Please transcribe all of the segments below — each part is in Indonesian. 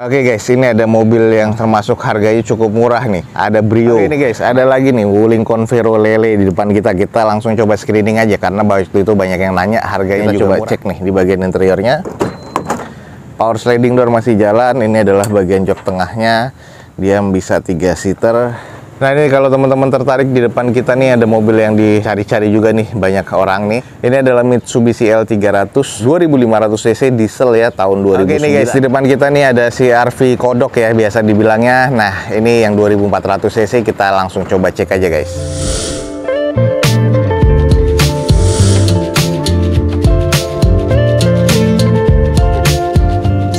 Oke guys, ini ada mobil yang termasuk harganya cukup murah nih. Ada Brio. Oke, ini guys, ada lagi nih Wuling Convero Lele di depan kita. Kita langsung coba screening aja karena waktu itu banyak yang nanya harganya. Kita juga coba cek nih di bagian interiornya. Power sliding door masih jalan. Ini adalah bagian jok tengahnya. Dia bisa 3 seater. Nah ini kalau teman-teman tertarik, di depan kita nih ada mobil yang dicari-cari juga nih banyak orang nih. Ini adalah Mitsubishi L300 2500 cc diesel ya, tahun 2009. Oke, ini guys, di depan kita nih ada CR-V kodok ya biasa dibilangnya. Nah ini yang 2400 cc, kita langsung coba cek aja guys.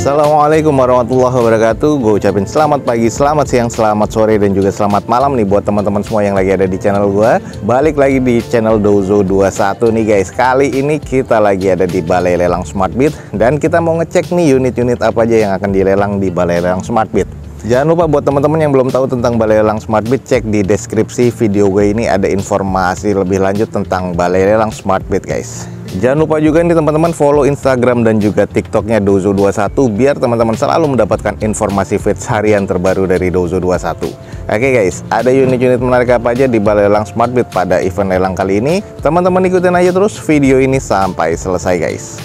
Assalamualaikum warahmatullahi wabarakatuh. Gue ucapin selamat pagi, selamat siang, selamat sore, dan juga selamat malam nih buat teman-teman semua yang lagi ada di channel gue. Balik lagi di channel Dozo21 nih guys. Kali ini kita lagi ada di Balai Lelang Smartbeat, dan kita mau ngecek nih unit-unit apa aja yang akan dilelang di Balai Lelang Smartbeat. Jangan lupa buat teman-teman yang belum tahu tentang Balai Lelang Smartbeat, cek di deskripsi video gue ini ada informasi lebih lanjut tentang Balai Lelang Smartbeat guys. Jangan lupa juga nih teman-teman follow Instagram dan juga TikToknya Dozo21 biar teman-teman selalu mendapatkan informasi feeds harian terbaru dari Dozo21. Oke guys, ada unit-unit menarik apa aja di Balai Lelang Smartbeat pada event lelang kali ini? Teman-teman ikutin aja terus video ini sampai selesai guys.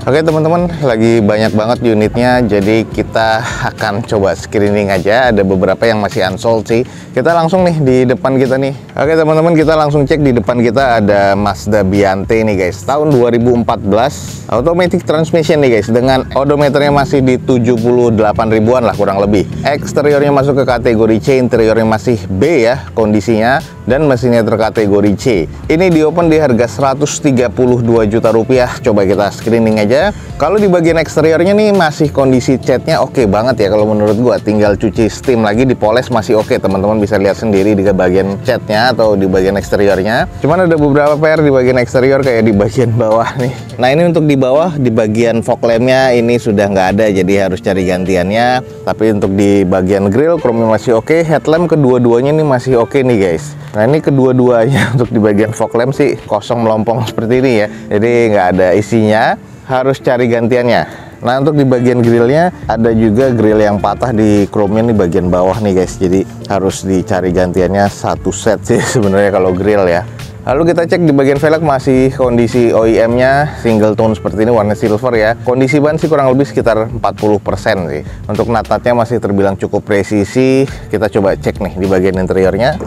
Oke teman-teman, lagi banyak banget unitnya, jadi kita akan coba screening aja. Ada beberapa yang masih unsold sih. Kita langsung nih di depan kita nih. Oke teman-teman, kita langsung cek. Di depan kita ada Mazda Biante nih guys, tahun 2014, automatic transmission nih guys, dengan odometernya masih di 78 ribuan lah kurang lebih. Eksteriornya masuk ke kategori C, interiornya masih B ya kondisinya, dan mesinnya terkategori C. Ini di open di harga 132 juta rupiah. Coba kita screening aja. Kalau di bagian eksteriornya nih masih kondisi catnya oke banget ya kalau menurut gua. Tinggal cuci steam lagi, dipoles masih oke. Teman-teman bisa lihat sendiri di bagian catnya atau di bagian eksteriornya. Cuman ada beberapa PR di bagian eksterior kayak di bagian bawah nih. Nah ini untuk di bawah, di bagian fog lampnya ini sudah nggak ada, jadi harus cari gantiannya. Tapi untuk di bagian grill chrome masih oke. Headlamp kedua-duanya nih masih oke nih guys. Nah ini kedua-duanya untuk di bagian fog lamp sih kosong melompong seperti ini ya, jadi nggak ada isinya, harus cari gantiannya. Nah untuk di bagian grillnya ada juga grill yang patah di chrome-nya nih bagian bawah nih guys, jadi harus dicari gantiannya satu set sih sebenarnya kalau grill ya. Lalu kita cek di bagian velg masih kondisi OEM-nya single tone seperti ini, warna silver ya. Kondisi ban sih kurang lebih sekitar 40% sih. Untuk nat-natnya masih terbilang cukup presisi. Kita coba cek nih di bagian interiornya.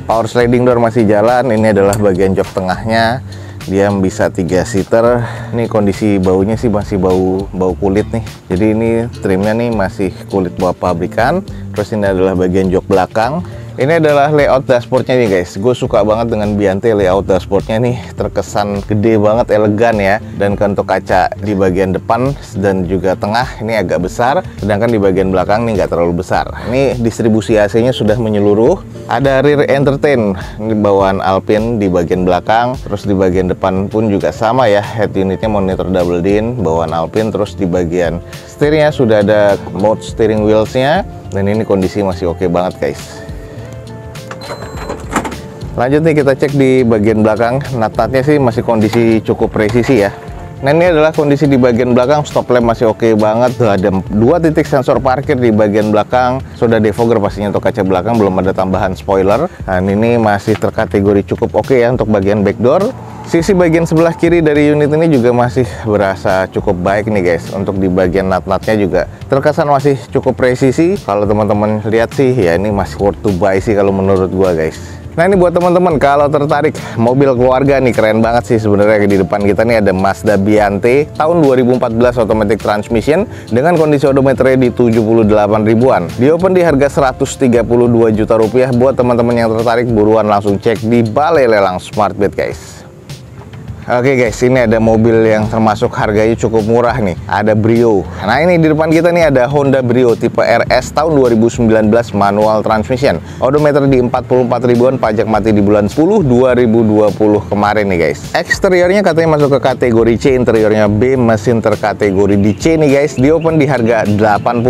Power sliding door masih jalan. Ini adalah bagian jok tengahnya. Dia bisa 3 seater. Ini kondisi baunya sih masih bau kulit nih. Jadi ini trimnya nih masih kulit bawah pabrikan. Terus ini adalah bagian jok belakang. Ini adalah layout dashboardnya nih guys. Gue suka banget dengan Biante, layout dashboardnya nih terkesan gede banget, elegan ya. Dan untuk kaca di bagian depan dan juga tengah ini agak besar, sedangkan di bagian belakang nih nggak terlalu besar. Ini distribusi AC-nya sudah menyeluruh. Ada rear entertain, ini bawaan Alpine di bagian belakang. Terus di bagian depan pun juga sama ya, head unitnya monitor double din, bawaan Alpine. Terus di bagian setirnya sudah ada mode steering wheels-nya. Dan ini kondisi masih oke banget guys. Lanjut nih kita cek di bagian belakang. Nat-natnya sih masih kondisi cukup presisi ya. Nah ini adalah kondisi di bagian belakang. Stop lamp masih oke banget. Ada 2 titik sensor parkir di bagian belakang. Sudah defogger pastinya untuk kaca belakang. Belum ada tambahan spoiler. Dan ini masih terkategori cukup oke ya untuk bagian back door. Sisi bagian sebelah kiri dari unit ini juga masih berasa cukup baik nih guys. Untuk di bagian nat-natnya juga terkesan masih cukup presisi. Kalau teman-teman lihat sih ya ini masih worth to buy sih kalau menurut gua guys. Nah ini buat teman-teman kalau tertarik mobil keluarga nih, keren banget sih sebenarnya. Di depan kita nih ada Mazda Biante tahun 2014 automatic transmission dengan kondisi odometernya di 78 ribuan. Di open di harga 132 juta rupiah. Buat teman-teman yang tertarik buruan langsung cek di Balai Lelang Smartbeat guys. Oke guys, ini ada mobil yang termasuk harganya cukup murah nih. Ada Brio. Nah ini di depan kita nih ada Honda Brio tipe RS tahun 2019 manual transmission. Odometer di 44 ribuan, pajak mati di bulan 10 2020 kemarin nih guys. Eksteriornya katanya masuk ke kategori C, interiornya B, mesin terkategori di C nih guys. Di open di harga 85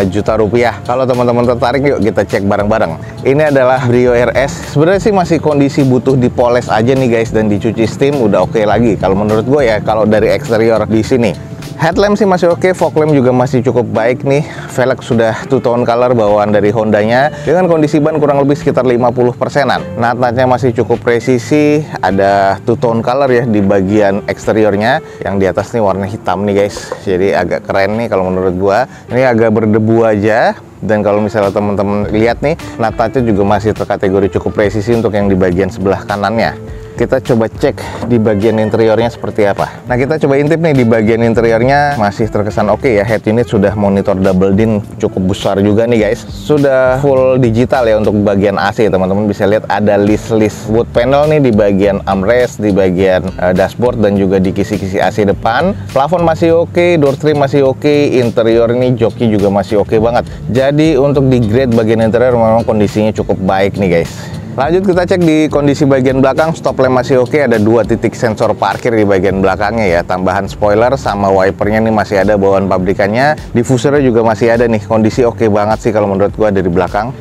juta rupiah. Kalau teman-teman tertarik yuk kita cek bareng-bareng. Ini adalah Brio RS. Sebenarnya sih masih kondisi butuh dipoles aja nih guys dan dicuci steam udah oke lagi kalau menurut gue ya, kalau dari eksterior di sini. Headlamp sih masih oke, fog lamp juga masih cukup baik nih. Velg sudah two tone color bawaan dari Hondanya dengan kondisi ban kurang lebih sekitar 50%-an. Nat-natnya masih cukup presisi, ada two tone color ya di bagian eksteriornya. Yang di atas nih warna hitam nih guys. Jadi agak keren nih kalau menurut gua. Ini agak berdebu aja. Dan kalau misalnya teman-teman lihat nih, nat-natnya juga masih terkategori cukup presisi untuk yang di bagian sebelah kanannya. Kita coba cek di bagian interiornya seperti apa. Nah, kita coba intip nih di bagian interiornya masih terkesan oke ya. Head unit sudah monitor double din cukup besar juga nih guys. Sudah full digital ya untuk bagian AC. Teman-teman bisa lihat ada list-list wood panel nih di bagian armrest, di bagian dashboard dan juga di kisi-kisi AC depan. Plafon masih oke, door trim masih oke, interior ini joki juga masih oke banget. Jadi untuk di grade bagian interior memang kondisinya cukup baik nih guys. Lanjut kita cek di kondisi bagian belakang. Stop lamp masih oke, ada 2 titik sensor parkir di bagian belakangnya ya. Tambahan spoiler sama wipernya nih masih ada bawaan pabrikannya. Diffusernya juga masih ada nih. Kondisi oke banget sih kalau menurut gua dari belakang.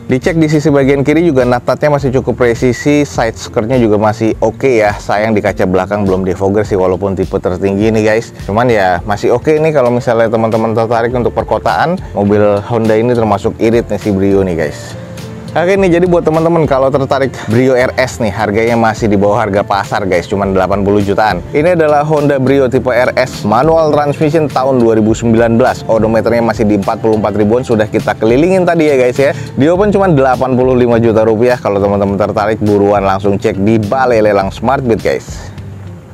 Dicek di sisi bagian kiri juga nat-natnya masih cukup presisi, side skirtnya juga masih oke ya. Sayang di kaca belakang belum defogger sih walaupun tipe tertinggi nih guys. Cuman ya masih oke nih kalau misalnya teman-teman tertarik untuk perkotaan. Mobil Honda ini termasuk irit nih si Brio nih guys. Oke nih, jadi buat teman-teman kalau tertarik Brio RS nih, harganya masih di bawah harga pasar guys, cuman 80 jutaan. Ini adalah Honda Brio tipe RS manual transmission tahun 2019. Odometernya masih di 44 ribuan, sudah kita kelilingin tadi ya guys ya. Di open cuman 85 juta rupiah. Kalau teman-teman tertarik buruan langsung cek di Balai Lelang Smartbit guys.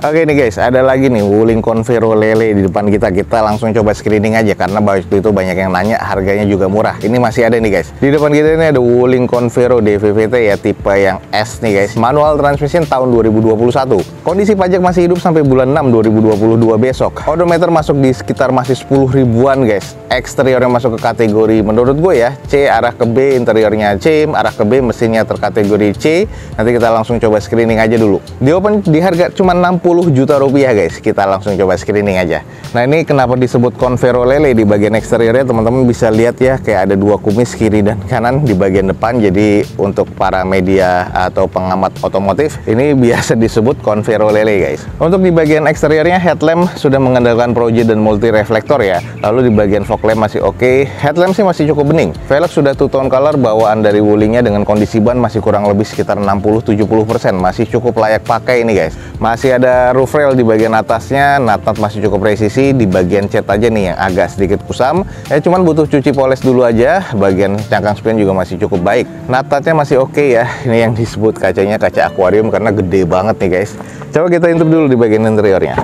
Oke nih guys, ada lagi nih Wuling Convero Lele di depan kita. Kita langsung coba screening aja karena waktu itu banyak yang nanya, harganya juga murah. Ini masih ada nih guys. Di depan kita ini ada Wuling Convero DVVT ya, tipe yang S nih guys. Manual transmission tahun 2021. Kondisi pajak masih hidup sampai bulan 6 2022 besok. Odometer masuk di sekitar masih 10 ribuan guys. Eksteriornya masuk ke kategori menurut gue ya C arah ke B, interiornya C arah ke B, mesinnya terkategori C. Nanti kita langsung coba screening aja dulu. Di open di harga cuma 60 juta rupiah guys. Kita langsung coba screening aja. Nah, ini kenapa disebut Convero Lele. Di bagian eksteriornya teman-teman bisa lihat ya, kayak ada 2 kumis kiri dan kanan di bagian depan. Jadi untuk para media atau pengamat otomotif ini biasa disebut Convero Lele guys. Untuk di bagian eksteriornya headlamp sudah mengandalkan proje dan multi reflektor ya. Lalu di bagian fog lamp masih oke. Headlamp sih masih cukup bening. Velg sudah two tone color bawaan dari Wulingnya dengan kondisi ban masih kurang lebih sekitar 60-70%. Masih cukup layak pakai ini guys. Masih ada roof rail di bagian atasnya, nat-nat masih cukup presisi. Di bagian cat aja nih yang agak sedikit kusam ya, cuman butuh cuci poles dulu aja. Bagian cangkang spion juga masih cukup baik, nat-natnya masih oke ya. Ini yang disebut kacanya kaca akuarium karena gede banget nih guys. Coba kita intip dulu di bagian interiornya.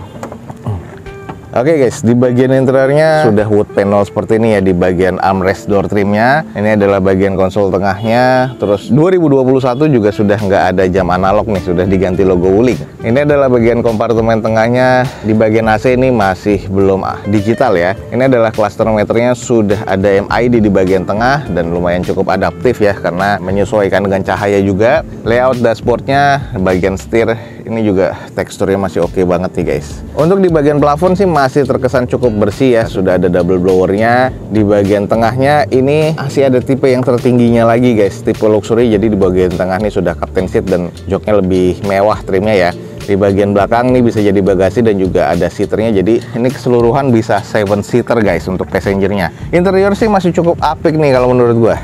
Oke guys, di bagian interiornya sudah wood panel seperti ini ya di bagian armrest door trimnya. Ini adalah bagian konsol tengahnya. Terus 2021 juga sudah nggak ada jam analog nih, sudah diganti logo Wuling. Ini adalah bagian kompartemen tengahnya. Di bagian AC ini masih belum digital ya. Ini adalah cluster meternya, sudah ada MID di bagian tengah dan lumayan cukup adaptif ya karena menyesuaikan dengan cahaya juga. Layout dashboardnya, bagian setir ini juga teksturnya masih oke banget nih guys. Untuk di bagian plafon sih masih terkesan cukup bersih ya, sudah ada double blowernya. Di bagian tengahnya ini masih ada tipe yang tertingginya lagi guys, tipe luxury. Jadi di bagian tengah nih sudah captain seat dan joknya lebih mewah trimnya ya. Di bagian belakang nih bisa jadi bagasi dan juga ada seaternya. Jadi ini keseluruhan bisa 7 seater guys untuk passengernya. Interior sih masih cukup apik nih kalau menurut gua.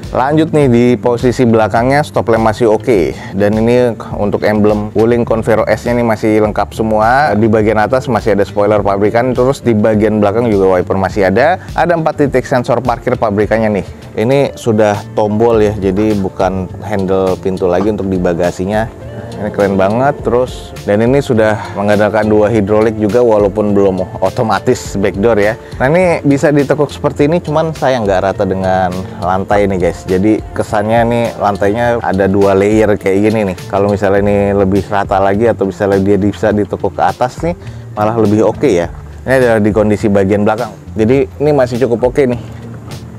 Lanjut nih di posisi belakangnya, stop lamp masih oke. Dan ini untuk emblem Wuling Convero S nya ini masih lengkap semua. Di bagian atas masih ada spoiler pabrikan. Terus di bagian belakang juga wiper masih ada. Ada 4 titik sensor parkir pabrikannya nih. Ini sudah tombol ya, jadi bukan handle pintu lagi untuk di bagasinya. Ini keren banget. Terus dan ini sudah mengandalkan 2 hidrolik juga walaupun belum otomatis backdoor ya. Nah, ini bisa ditekuk seperti ini, cuman saya nggak rata dengan lantai nih guys. Jadi kesannya nih lantainya ada 2 layer kayak gini nih. Kalau misalnya ini lebih rata lagi atau misalnya dia bisa ditekuk ke atas nih, malah lebih oke ya. Ini adalah di kondisi bagian belakang. Jadi ini masih cukup oke nih.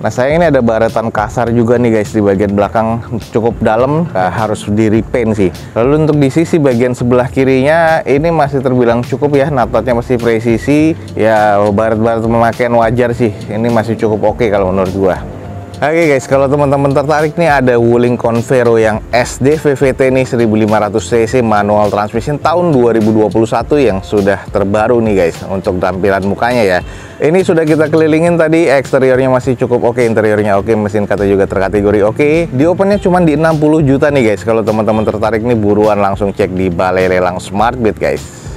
Nah, sayang ini ada baretan kasar juga nih guys di bagian belakang, cukup dalam, harus di repaint sih. Lalu untuk di sisi bagian sebelah kirinya ini masih terbilang cukup ya, nat-natnya masih presisi ya, baret-baret pemakaian wajar sih. Ini masih cukup oke kalau menurut gua. Oke guys, kalau teman-teman tertarik nih ada Wuling Convero yang SD VVT nih 1500 cc manual transmission tahun 2021 yang sudah terbaru nih guys untuk tampilan mukanya ya. Ini sudah kita kelilingin tadi, eksteriornya masih cukup oke, interiornya oke, mesin kata juga terkategori oke. Di opennya cuma di 60 juta nih guys. Kalau teman-teman tertarik nih buruan langsung cek di Balai Lelang Smartbit guys.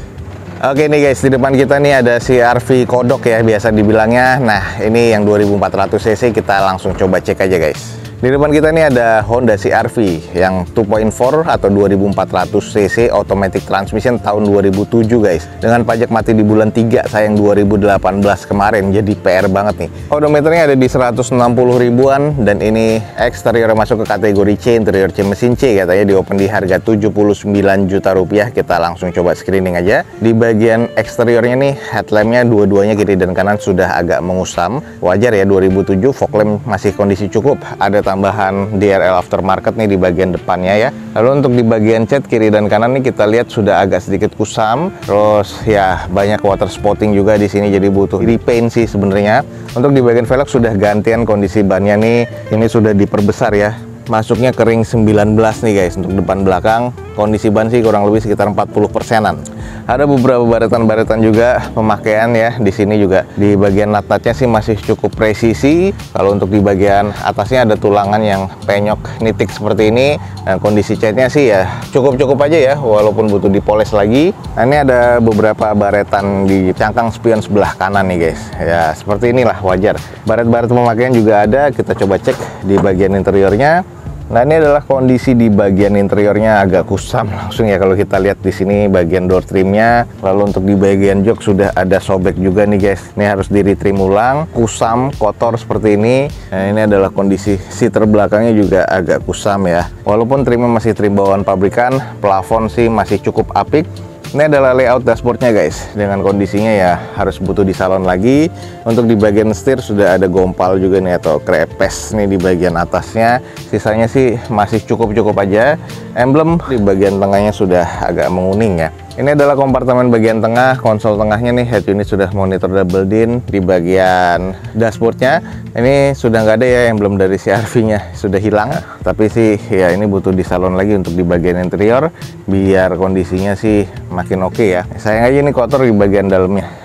Oke nih guys, di depan kita nih ada CR-V kodok ya biasa dibilangnya. Nah ini yang 2400 cc, kita langsung coba cek aja guys. Di depan kita nih ada Honda CR-V yang 2.4 atau 2400 cc automatic transmission tahun 2007 guys. Dengan pajak mati di bulan 3 sayang 2018 kemarin, jadi PR banget nih. Odometernya ada di 160 ribuan dan ini eksterior masuk ke kategori C, interior C mesin C, katanya di open di harga 79 juta rupiah. Kita langsung coba screening aja. Di bagian eksteriornya nih headlampnya dua-duanya kiri dan kanan sudah agak mengusam. Wajar ya, 2007 fog lamp masih kondisi cukup. Ada tambahan DRL aftermarket nih di bagian depannya ya. Lalu untuk di bagian cat kiri dan kanan nih kita lihat sudah agak sedikit kusam. Terus ya banyak water spotting juga di sini, jadi butuh repaint sih sebenarnya. Untuk di bagian velg sudah gantian kondisi bannya nih. Ini sudah diperbesar ya. Masuknya ke ring 19 nih guys. Untuk depan belakang kondisi ban sih kurang lebih sekitar 40%-an. Ada beberapa baretan-baretan juga pemakaian ya. Di sini juga di bagian nut-nutnya sih masih cukup presisi. Kalau untuk di bagian atasnya ada tulangan yang penyok nitik seperti ini. Dan kondisi catnya sih ya cukup-cukup aja ya, walaupun butuh dipoles lagi. Nah ini ada beberapa baretan di cangkang spion sebelah kanan nih guys. Ya seperti inilah, wajar. Baret-baret pemakaian juga ada. Kita coba cek di bagian interiornya. Nah ini adalah kondisi di bagian interiornya, agak kusam langsung ya kalau kita lihat di sini bagian door trimnya. Lalu untuk di bagian jok sudah ada sobek juga nih guys. Ini harus di retrim ulang, kusam, kotor seperti ini. Nah ini adalah kondisi seater belakangnya juga agak kusam ya. Walaupun trimnya masih trim bawaan pabrikan, plafon sih masih cukup apik. Ini adalah layout dashboardnya guys, dengan kondisinya ya harus butuh di salon lagi. Untuk di bagian setir sudah ada gompal juga nih atau krepes nih di bagian atasnya. Sisanya sih masih cukup-cukup aja. Emblem di bagian tengahnya sudah agak menguning ya. Ini adalah kompartemen bagian tengah, konsol tengahnya nih, head unit sudah monitor double din. Di bagian dashboardnya ini sudah nggak ada ya emblem dari CR-V-nya, sudah hilang. Tapi sih ya ini butuh di salon lagi untuk di bagian interior biar kondisinya sih makin oke ya. Sayang aja ini kotor di bagian dalamnya.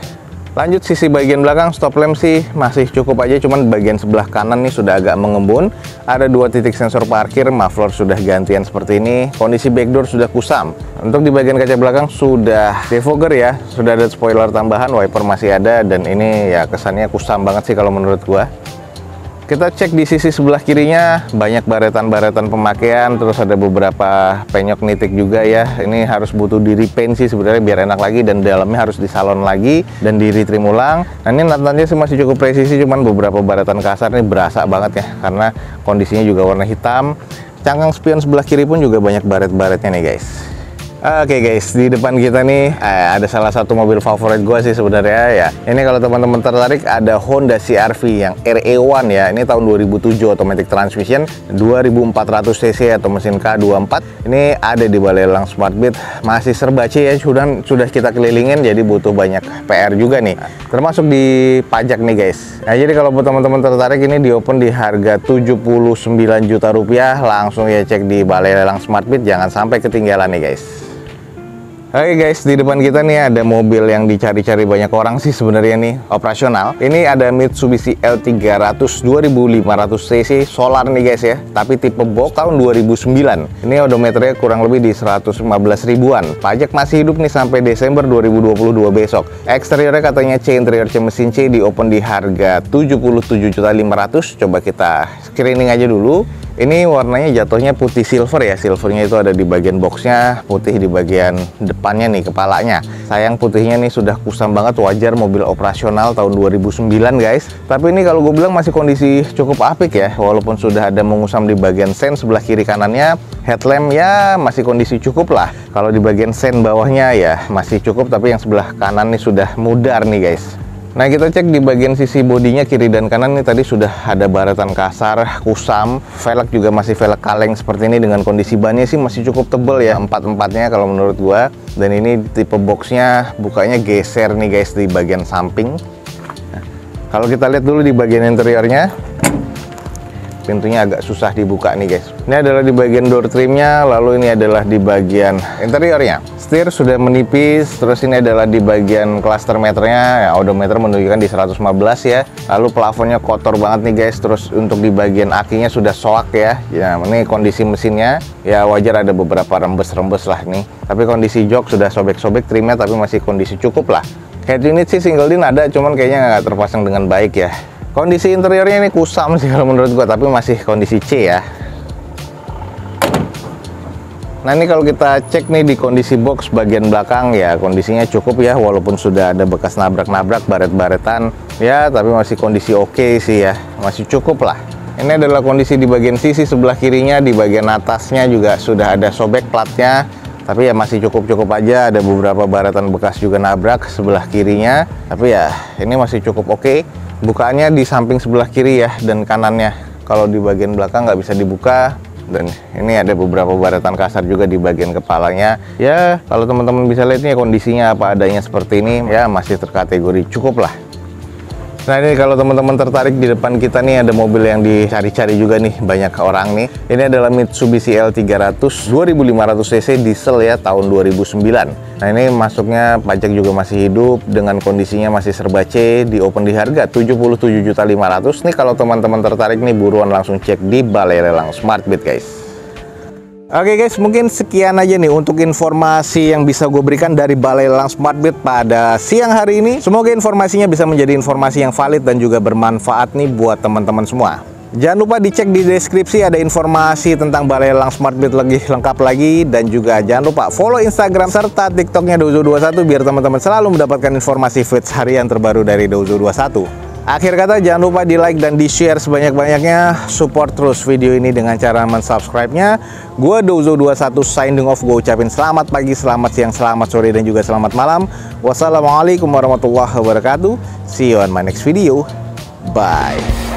Lanjut sisi bagian belakang, stop lamp sih masih cukup aja, cuman bagian sebelah kanan nih sudah agak mengembun. Ada 2 titik sensor parkir, muffler sudah gantian seperti ini. Kondisi back door sudah kusam. Untuk di bagian kaca belakang sudah defogger ya, sudah ada spoiler tambahan, wiper masih ada, dan ini ya kesannya kusam banget sih kalau menurut gua. Kita cek di sisi sebelah kirinya, banyak baretan-baretan pemakaian, terus ada beberapa penyok nitik juga ya. Ini harus butuh di repaint sih sebenarnya biar enak lagi, dan dalamnya harus di salon lagi dan di retrim ulang. Nah ini nut-nutnya sih masih cukup presisi, cuman beberapa baretan kasar ini berasa banget ya karena kondisinya juga warna hitam. Cangkang spion sebelah kiri pun juga banyak baret-baretnya nih guys. Oke guys, di depan kita nih ada salah satu mobil favorit gue sih sebenarnya ya. Ini kalau teman-teman tertarik ada Honda CR-V yang RE1 ya. Ini tahun 2007 automatic transmission 2400 cc atau mesin K24. Ini ada di Balai Lelang Smartbit, masih serba C ya, sudah kita kelilingin, jadi butuh banyak PR juga nih. Termasuk di pajak nih guys. Nah jadi kalau buat teman-teman tertarik ini di open di harga 79 juta rupiah. Langsung ya cek di Balai Lelang Smartbit, jangan sampai ketinggalan nih guys. Oke guys, di depan kita nih ada mobil yang dicari-cari banyak orang sih sebenarnya nih, operasional. Ini ada Mitsubishi L300 2500 cc solar nih guys ya, tapi tipe box tahun 2009. Ini odometernya kurang lebih di 115 ribuan. Pajak masih hidup nih sampai Desember 2022 besok. Eksteriornya katanya C, interior C mesin C, di open di harga 77.500. Coba kita screening aja dulu. Ini warnanya jatuhnya putih silver ya, silvernya itu ada di bagian boxnya, putih di bagian depannya nih, kepalanya. Sayang putihnya nih sudah kusam banget, wajar mobil operasional tahun 2009 guys. Tapi ini kalau gue bilang masih kondisi cukup apik ya, walaupun sudah ada mengusam di bagian sen sebelah kiri kanannya. Headlamp ya masih kondisi cukup lah. Kalau di bagian sen bawahnya ya masih cukup, tapi yang sebelah kanan nih sudah mudar nih guys. Nah kita cek di bagian sisi bodinya kiri dan kanan nih, tadi sudah ada baretan kasar, kusam. Velg juga masih velg kaleng seperti ini, dengan kondisi bannya sih masih cukup tebel ya, empat-empatnya kalau menurut gua. Dan ini tipe boxnya bukanya geser nih guys di bagian samping. Nah, kalau kita lihat dulu di bagian interiornya, pintunya agak susah dibuka nih guys. Ini adalah di bagian door trimnya, lalu ini adalah di bagian interiornya. Setir sudah menipis, terus ini adalah di bagian cluster meternya, ya odometer menunjukkan di 115 ya. Lalu plafonnya kotor banget nih guys, terus untuk di bagian akinya sudah soak ya. Ya ini kondisi mesinnya, ya wajar ada beberapa rembes-rembes lah nih. Tapi kondisi jok sudah sobek-sobek, trimnya tapi masih kondisi cukup lah. Head unit sih single din ada, cuman kayaknya nggak terpasang dengan baik ya. Kondisi interiornya ini kusam sih kalau menurut gua, tapi masih kondisi C ya. Nah ini kalau kita cek nih di kondisi box bagian belakang ya, kondisinya cukup ya, walaupun sudah ada bekas nabrak-nabrak, baret-baretan ya, tapi masih kondisi oke sih ya, masih cukup lah. Ini adalah kondisi di bagian sisi sebelah kirinya, di bagian atasnya juga sudah ada sobek platnya, tapi ya masih cukup-cukup aja, ada beberapa baretan bekas juga nabrak sebelah kirinya, tapi ya ini masih cukup oke. Bukaannya di samping sebelah kiri ya, dan kanannya. Kalau di bagian belakang nggak bisa dibuka. Dan ini ada beberapa baretan kasar juga di bagian kepalanya. Ya, kalau teman-teman bisa lihat nih kondisinya apa adanya seperti ini, ya masih terkategori cukup lah. Nah ini kalau teman-teman tertarik, di depan kita nih ada mobil yang dicari-cari juga nih banyak orang nih. Ini adalah Mitsubishi L300 2500 cc diesel ya, tahun 2009. Nah ini masuknya pajak juga masih hidup, dengan kondisinya masih serba C, di open di harga 77.500.000 nih. Kalau teman-teman tertarik nih, buruan langsung cek di Balai Lelang Smartbit guys. Oke guys, mungkin sekian aja nih untuk informasi yang bisa gue berikan dari Balai Lelang Smartbit pada siang hari ini. Semoga informasinya bisa menjadi informasi yang valid dan juga bermanfaat nih buat teman-teman semua. Jangan lupa dicek di deskripsi, ada informasi tentang Balai Lelang Smartbit lebih lengkap lagi. Dan juga jangan lupa follow Instagram serta TikToknya Dozo21 biar teman-teman selalu mendapatkan informasi feeds harian terbaru dari Dozo21. Akhir kata, jangan lupa di like dan di share sebanyak-banyaknya. Support terus video ini dengan cara mensubscribe-nya. Gua Dozo21 signing off. Gue ucapin selamat pagi, selamat siang, selamat sore, dan juga selamat malam. Wassalamualaikum warahmatullahi wabarakatuh. See you on my next video. Bye.